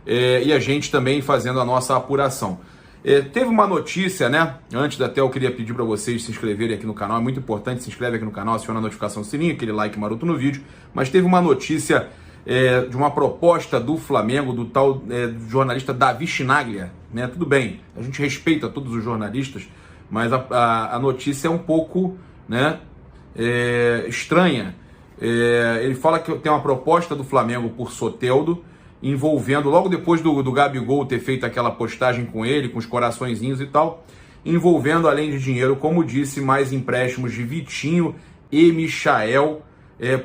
e a gente também fazendo a nossa apuração. Teve uma notícia, né? Antes até eu queria pedir para vocês se inscreverem aqui no canal. É muito importante, se inscreve aqui no canal, aciona a notificação do sininho, aquele like maroto no vídeo. Mas teve uma notícia de uma proposta do Flamengo, do tal jornalista Davi Chinaglia, né? Tudo bem, a gente respeita todos os jornalistas, mas a notícia é um pouco, né, estranha. Ele fala que tem uma proposta do Flamengo por Soteldo, envolvendo, logo depois do Gabigol ter feito aquela postagem com ele, com os coraçõezinhos e tal, envolvendo, além de dinheiro, como disse, mais empréstimos de Vitinho e Michael,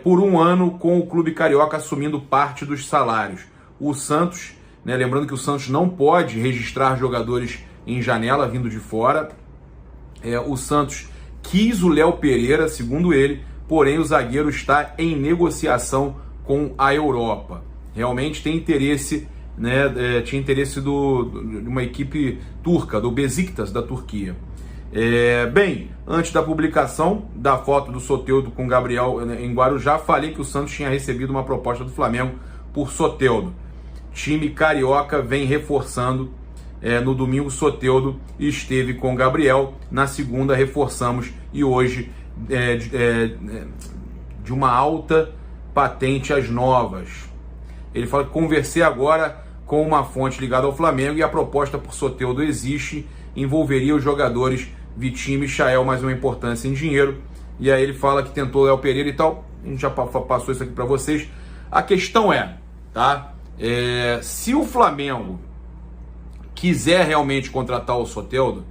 por um ano, com o clube carioca assumindo parte dos salários. O Santos, né, lembrando que o Santos não pode registrar jogadores em janela vindo de fora, o Santos quis o Léo Pereira, segundo ele, porém o zagueiro está em negociação com a Europa. Realmente tem interesse, né? Tinha interesse de uma equipe turca, do Besiktas da Turquia. Bem, antes da publicação da foto do Soteldo com Gabriel em Guarujá, falei que o Santos tinha recebido uma proposta do Flamengo por Soteldo. Time carioca vem reforçando. No domingo, Soteldo esteve com Gabriel. Na segunda, reforçamos. E hoje, de uma alta patente às novas. Ele fala que conversei agora com uma fonte ligada ao Flamengo e a proposta por Soteldo existe, envolveria os jogadores Vitinho e Michael, mais uma importância em dinheiro. E aí ele fala que tentou Léo Pereira e tal. A gente já passou isso aqui para vocês. A questão tá? Se o Flamengo quiser realmente contratar o Soteldo,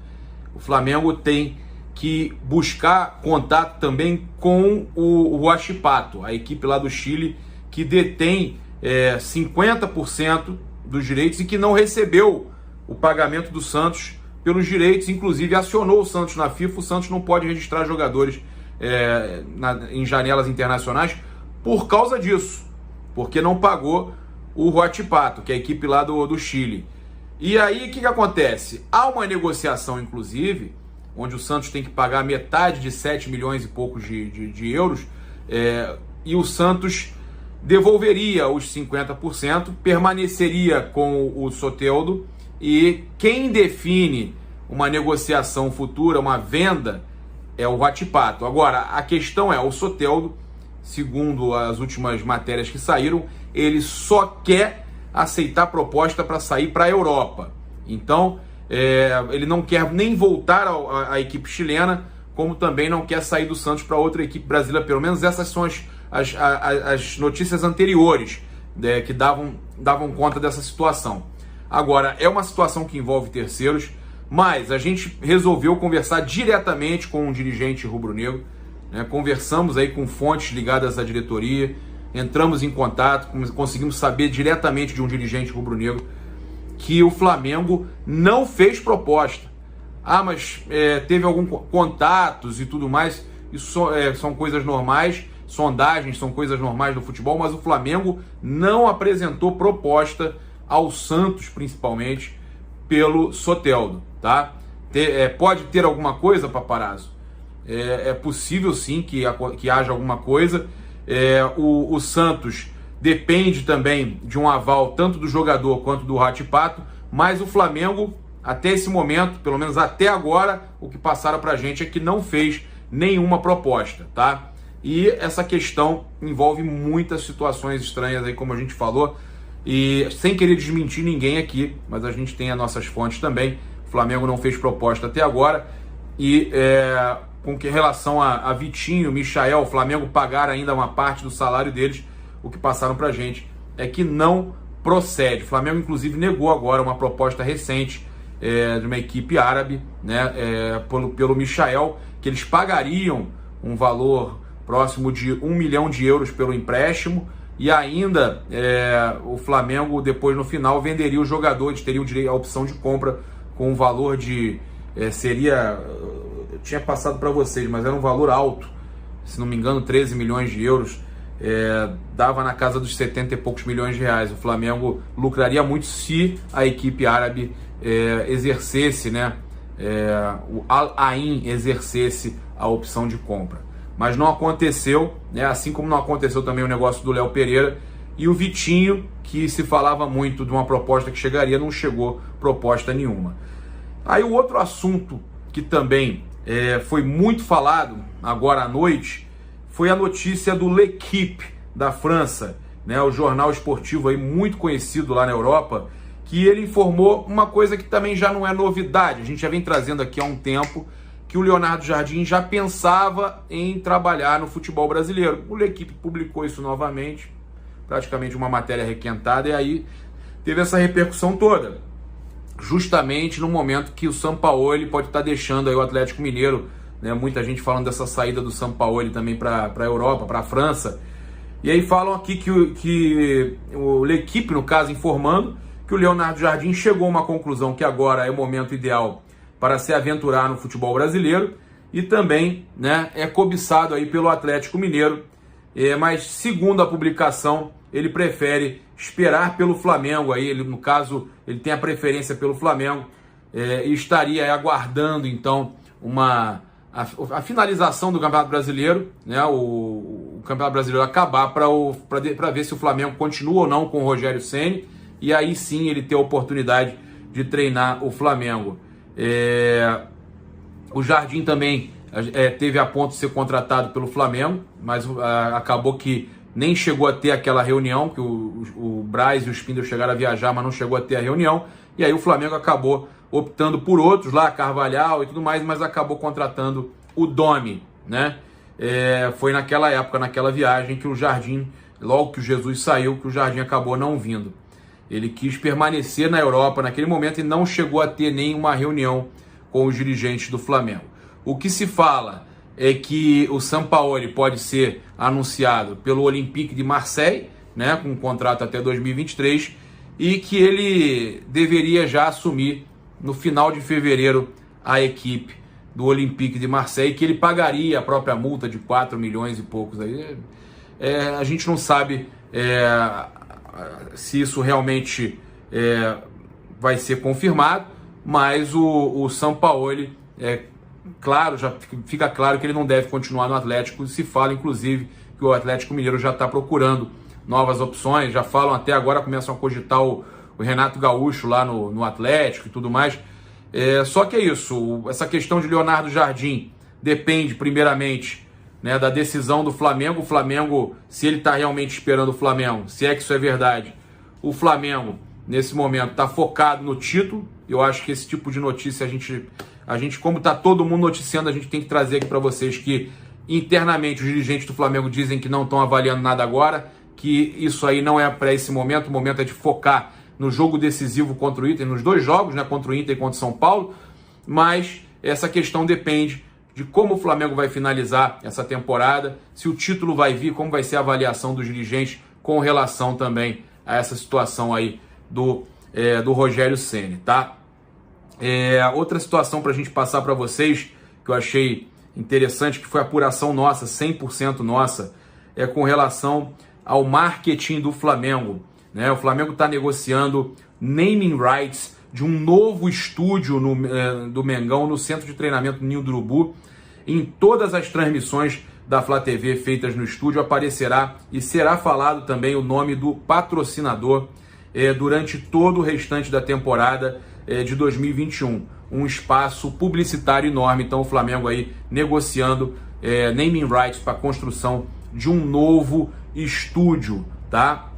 o Flamengo tem que buscar contato também com o Huachipato, a equipe lá do Chile, que detém 50% dos direitos e que não recebeu o pagamento do Santos pelos direitos, inclusive acionou o Santos na FIFA. O Santos não pode registrar jogadores em janelas internacionais por causa disso, porque não pagou o Huachipato, que é a equipe lá do Chile. E aí o que acontece? Há uma negociação, inclusive, onde o Santos tem que pagar metade de 7 milhões e poucos de euros, e o Santos devolveria os 50%, permaneceria com o Soteldo, e quem define uma negociação futura, uma venda, é o Huachipato. Agora, a questão o Soteldo, segundo as últimas matérias que saíram, ele só quer aceitar proposta para sair para a Europa. Então, ele não quer nem voltar à equipe chilena, como também não quer sair do Santos para outra equipe brasileira. Pelo menos essas são as notícias anteriores, que davam conta dessa situação. Agora, é uma situação que envolve terceiros, mas a gente resolveu conversar diretamente com um dirigente rubro-negro, né? Conversamos aí com fontes ligadas à diretoria, entramos em contato, conseguimos saber diretamente de um dirigente rubro-negro que o Flamengo não fez proposta. Mas teve alguns contatos e tudo mais. Isso são coisas normais, sondagens são coisas normais do futebol, mas o Flamengo não apresentou proposta ao Santos, principalmente, pelo Soteldo, tá? Pode ter alguma coisa, Paparazzo? É possível sim que haja alguma coisa. O Santos depende também de um aval tanto do jogador quanto do Huachipato, mas o Flamengo, até esse momento, pelo menos até agora, o que passaram pra gente é que não fez nenhuma proposta, tá? E essa questão envolve muitas situações estranhas aí, como a gente falou, e sem querer desmentir ninguém aqui, mas a gente tem as nossas fontes também. O Flamengo não fez proposta até agora, e com relação a Vitinho, Michael, o Flamengo pagar ainda uma parte do salário deles, o que passaram pra gente é que não procede. O Flamengo, inclusive, negou agora uma proposta recente de uma equipe árabe, né, pelo Michael, que eles pagariam um valor próximo de 1 milhão de euros pelo empréstimo, e ainda o Flamengo, depois no final, venderia o jogador, eles teriam a opção de compra com um valor de... eu tinha passado para vocês, mas era um valor alto, se não me engano 13 milhões de euros, dava na casa dos 70 e poucos milhões de reais. O Flamengo lucraria muito se a equipe árabe exercesse, né, o Al Ain exercesse a opção de compra. Mas não aconteceu, né, assim como não aconteceu também o negócio do Léo Pereira, e o Vitinho, que se falava muito de uma proposta que chegaria, não chegou proposta nenhuma. Aí o outro assunto que também foi muito falado agora à noite foi a notícia do L'Équipe da França, né, o jornal esportivo aí muito conhecido lá na Europa, que ele informou uma coisa que também já não é novidade. A gente já vem trazendo aqui há um tempo que o Leonardo Jardim já pensava em trabalhar no futebol brasileiro. O L'Équipe publicou isso novamente, praticamente uma matéria requentada, e aí teve essa repercussão toda. Justamente no momento que o Sampaoli pode estar deixando aí o Atlético Mineiro, né? Muita gente falando dessa saída do Sampaoli também para a Europa, para a França. E aí falam aqui que o L'Équipe, no caso, informando que o Leonardo Jardim chegou a uma conclusão que agora é o momento ideal para se aventurar no futebol brasileiro e também, né, é cobiçado aí pelo Atlético Mineiro, mas segundo a publicação, ele prefere esperar pelo Flamengo, aí, no caso, ele tem a preferência pelo Flamengo e estaria aí aguardando então a finalização do Campeonato Brasileiro, né, o Campeonato Brasileiro acabar para ver se o Flamengo continua ou não com o Rogério Ceni, e aí sim ele ter a oportunidade de treinar o Flamengo. O Jardim também teve a ponto de ser contratado pelo Flamengo, mas acabou que nem chegou a ter aquela reunião, que o Braz e o Spindle chegaram a viajar, mas não chegou a ter a reunião, e aí o Flamengo acabou optando por outros lá, Carvalhal e tudo mais, mas acabou contratando o Domi, né? Foi naquela época, naquela viagem, que o Jardim, logo que o Jesus saiu, que o Jardim acabou não vindo. Ele quis permanecer na Europa naquele momento e não chegou a ter nenhuma reunião com os dirigentes do Flamengo. O que se fala é que o Sampaoli pode ser anunciado pelo Olympique de Marseille, né, com um contrato até 2023, e que ele deveria já assumir no final de fevereiro a equipe do Olympique de Marseille, que ele pagaria a própria multa de 4 milhões e poucos. Aí, a gente não sabe se isso realmente vai ser confirmado, mas o Sampaoli, claro, já fica claro que ele não deve continuar no Atlético. Se fala, inclusive, que o Atlético Mineiro já está procurando novas opções, já falam até agora, começam a cogitar o Renato Gaúcho lá no Atlético e tudo mais. Só que é isso, essa questão de Leonardo Jardim depende primeiramente, né, da decisão do Flamengo. O Flamengo, se ele está realmente esperando o Flamengo, se é que isso é verdade, o Flamengo nesse momento está focado no título. Eu acho que esse tipo de notícia a gente, como está todo mundo noticiando, a gente tem que trazer aqui para vocês que internamente os dirigentes do Flamengo dizem que não estão avaliando nada agora, que isso aí não é para esse momento. O momento é de focar no jogo decisivo contra o Inter, nos dois jogos, né, contra o Inter e contra o São Paulo, mas essa questão depende de como o Flamengo vai finalizar essa temporada, se o título vai vir, como vai ser a avaliação dos dirigentes com relação também a essa situação aí do Rogério Ceni, tá? Outra situação para a gente passar para vocês, que eu achei interessante, que foi a apuração nossa, 100% nossa, com relação ao marketing do Flamengo, né? O Flamengo está negociando naming rights de um novo estúdio do Mengão, no centro de treinamento Ninho do Urubu. Em todas as transmissões da Flá TV feitas no estúdio aparecerá e será falado também o nome do patrocinador durante todo o restante da temporada de 2021. Um espaço publicitário enorme. Então o Flamengo aí negociando naming rights para a construção de um novo estúdio, tá?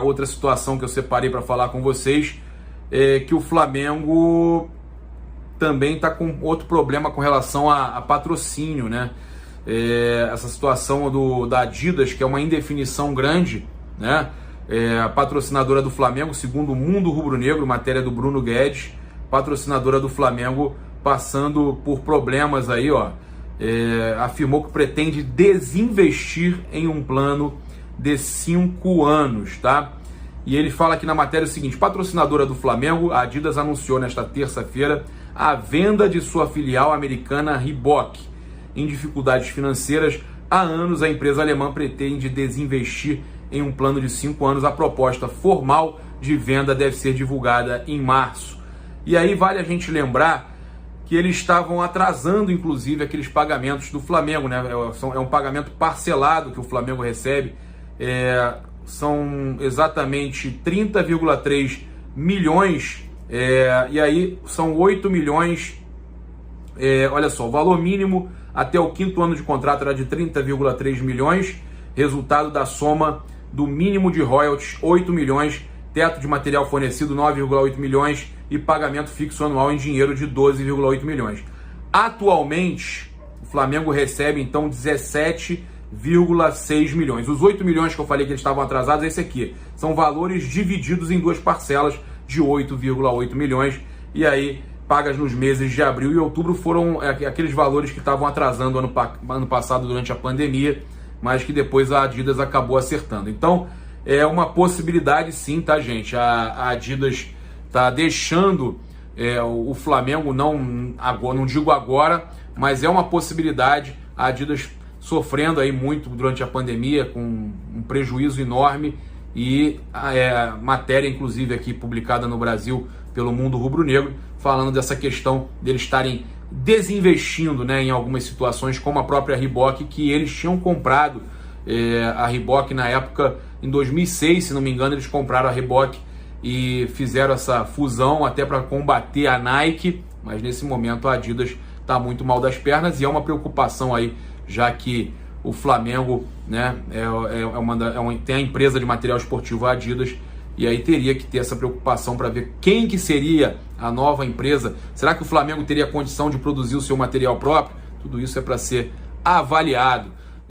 Outra situação que eu separei para falar com vocês é que o Flamengo também está com outro problema com relação a patrocínio, né? Essa situação da Adidas, que é uma indefinição grande, né? A patrocinadora do Flamengo, segundo o Mundo Rubro-Negro, matéria do Bruno Guedes, patrocinadora do Flamengo passando por problemas aí, ó. Afirmou que pretende desinvestir em um plano de 5 anos, tá? E ele fala aqui na matéria o seguinte: patrocinadora do Flamengo, a Adidas anunciou nesta terça-feira a venda de sua filial americana Reebok. Em dificuldades financeiras, há anos a empresa alemã pretende desinvestir em um plano de 5 anos. A proposta formal de venda deve ser divulgada em março. E aí vale a gente lembrar que eles estavam atrasando, inclusive, aqueles pagamentos do Flamengo, né? É um pagamento parcelado que o Flamengo recebe. são exatamente 30,3 milhões, e aí são 8 milhões, olha só, o valor mínimo até o 5º ano de contrato era de 30,3 milhões, resultado da soma do mínimo de royalties, 8 milhões, teto de material fornecido, 9,8 milhões e pagamento fixo anual em dinheiro de 12,8 milhões. Atualmente, o Flamengo recebe, então, 17,6 milhões. Os 8 milhões que eu falei que eles estavam atrasados, esse aqui. São valores divididos em 2 parcelas de 8,8 milhões. E aí, pagas nos meses de abril e outubro, foram aqueles valores que estavam atrasando ano passado durante a pandemia, mas que depois a Adidas acabou acertando. Então, é uma possibilidade sim, tá, gente? A Adidas tá deixando o Flamengo, não digo agora, mas é uma possibilidade. A Adidas sofrendo aí muito durante a pandemia, com um prejuízo enorme, e matéria, inclusive, aqui publicada no Brasil pelo Mundo Rubro-Negro, falando dessa questão deles estarem desinvestindo, né, em algumas situações, como a própria Reebok, que eles tinham comprado a Reebok na época, em 2006, se não me engano, eles compraram a Reebok e fizeram essa fusão até para combater a Nike, mas nesse momento a Adidas está muito mal das pernas, e é uma preocupação aí, já que o Flamengo, né, tem a empresa de material esportivo, a Adidas, e aí teria que ter essa preocupação para ver quem que seria a nova empresa. Será que o Flamengo teria condição de produzir o seu material próprio? Tudo isso é para ser avaliado.